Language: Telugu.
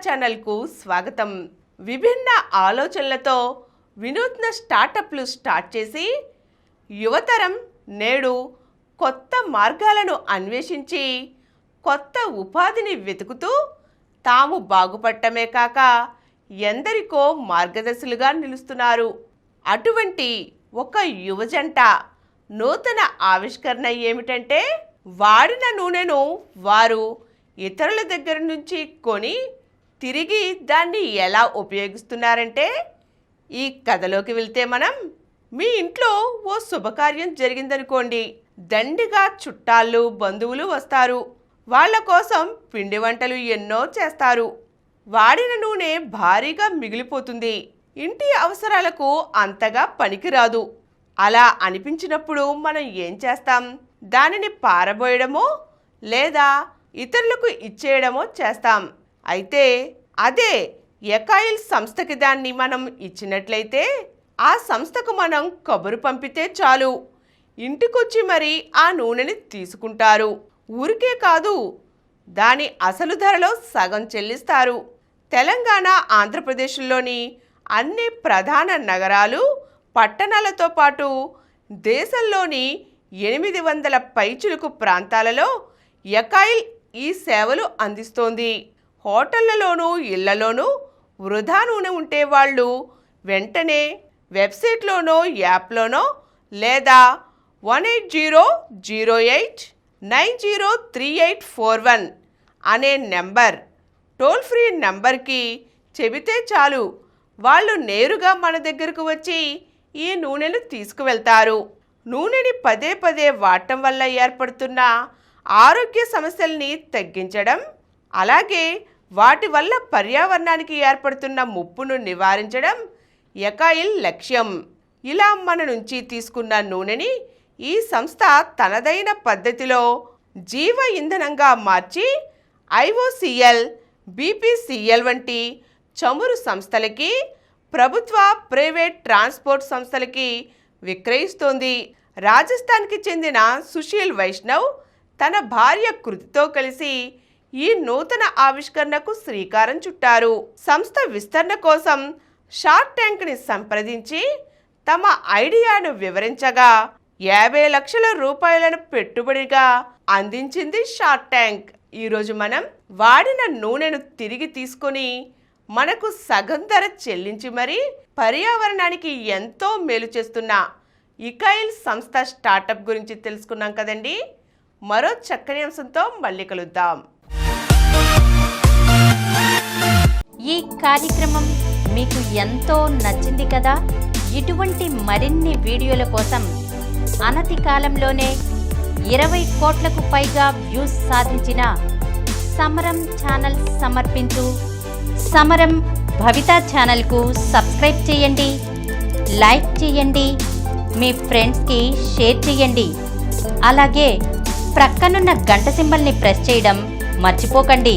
ఛానల్కు స్వాగతం. విభిన్న ఆలోచనలతో వినూత్న స్టార్టప్లు స్టార్ట్ చేసి యువతరం నేడు కొత్త మార్గాలను అన్వేషించి కొత్త ఉపాధిని వెతుకుతూ తాము బాగుపడటమే కాక ఎందరికో మార్గదర్శులుగా నిలుస్తున్నారు. అటువంటి ఒక యువజంట నూతన ఆవిష్కరణ ఏమిటంటే వాడిన నూనెను వారు ఇతరుల దగ్గర నుంచి కొని తిరిగి దాన్ని ఎలా ఉపయోగిస్తున్నారంటే, ఈ కథలోకి వెళ్తే మనం మీ ఇంట్లో ఓ శుభకార్యం జరిగిందనుకోండి. దండిగా చుట్టాలు బంధువులు వస్తారు. వాళ్ళ కోసం పిండి వంటలు ఎన్నో చేస్తారు. వాడిన నూనె భారీగా మిగిలిపోతుంది. ఇంటి అవసరాలకు అంతగా పనికిరాదు. అలా అనిపించినప్పుడు మనం ఏం చేస్తాం? దానిని పారబోయడమో లేదా ఇతరులకు ఇచ్చేయడమో చేస్తాం. అయితే అదే ఎకాయిల్ సంస్థకి దాన్ని మనం ఇచ్చినట్లయితే ఆ సంస్థకు మనం కబురు పంపితే చాలు, ఇంటికొచ్చి మరి ఆ నూనెని తీసుకుంటారు. ఊరికే కాదు, దాని అసలు ధరలో సగం చెల్లిస్తారు. తెలంగాణ, ఆంధ్రప్రదేశ్లోని అన్ని ప్రధాన నగరాలు, పట్టణాలతో పాటు దేశంలోని 800 పైచిలుకు ప్రాంతాలలో ఎకాయిల్ ఈ సేవలు అందిస్తోంది. హోటళ్లలోనూ ఇళ్లలోనూ వృధా నూనె ఉంటే వాళ్ళు వెంటనే వెబ్సైట్లోనో యాప్లోనో లేదా 180089038841 అనే నెంబర్, టోల్ ఫ్రీ నెంబర్కి చెబితే చాలు, వాళ్ళు నేరుగా మన దగ్గరకు వచ్చి ఈ నూనెను తీసుకువెళ్తారు. నూనెని పదే పదే వాడటం వల్ల ఏర్పడుతున్న ఆరోగ్య సమస్యల్ని తగ్గించడం, అలాగే వాటి వల్ల పర్యావరణానికి ఏర్పడుతున్న ముప్పును నివారించడం ఎకాయిల్ లక్ష్యం. ఇలా మన నుంచి తీసుకున్న నూనెని ఈ సంస్థ తనదైన పద్ధతిలో జీవ ఇంధనంగా మార్చి IOCL, BPCL వంటి చమురు సంస్థలకి, ప్రభుత్వ ప్రైవేట్ ట్రాన్స్పోర్ట్ సంస్థలకి విక్రయిస్తోంది. రాజస్థాన్కి చెందిన సుశీల్ వైష్ణవ్ తన భార్య కృతితో కలిసి ఈ నూతన ఆవిష్కరణకు శ్రీకారం చుట్టారు. సంస్థ విస్తరణ కోసం షార్క్ ట్యాంక్ని సంప్రదించి తమ ఐడియాను వివరించగా 50 లక్షల రూపాయలను పెట్టుబడిగా అందించింది షార్క్ ట్యాంక్. ఈరోజు మనం వాడిన నూనెను తిరిగి తీసుకొని మనకు సగం ధర చెల్లించి మరీ పర్యావరణానికి ఎంతో మేలు చేస్తున్న ఎకాయిల్ సంస్థ స్టార్టప్ గురించి తెలుసుకున్నాం కదండి. మరో చక్కని అంశంతో మళ్ళీ కలుద్దాం. ఈ కార్యక్రమం మీకు ఎంతో నచ్చింది కదా. ఇటువంటి మరిన్ని వీడియోల కోసం అనతి కాలంలోనే 20 కోట్లకు పైగా వ్యూస్ సాధించిన సమరం ఛానల్ సమర్పించు సమరం భవిత ఛానల్కు సబ్స్క్రైబ్ చేయండి, లైక్ చేయండి, మీ ఫ్రెండ్స్కి షేర్ చేయండి. అలాగే ప్రక్కనున్న గంట సింబల్ని ప్రెస్ చేయడం మర్చిపోకండి.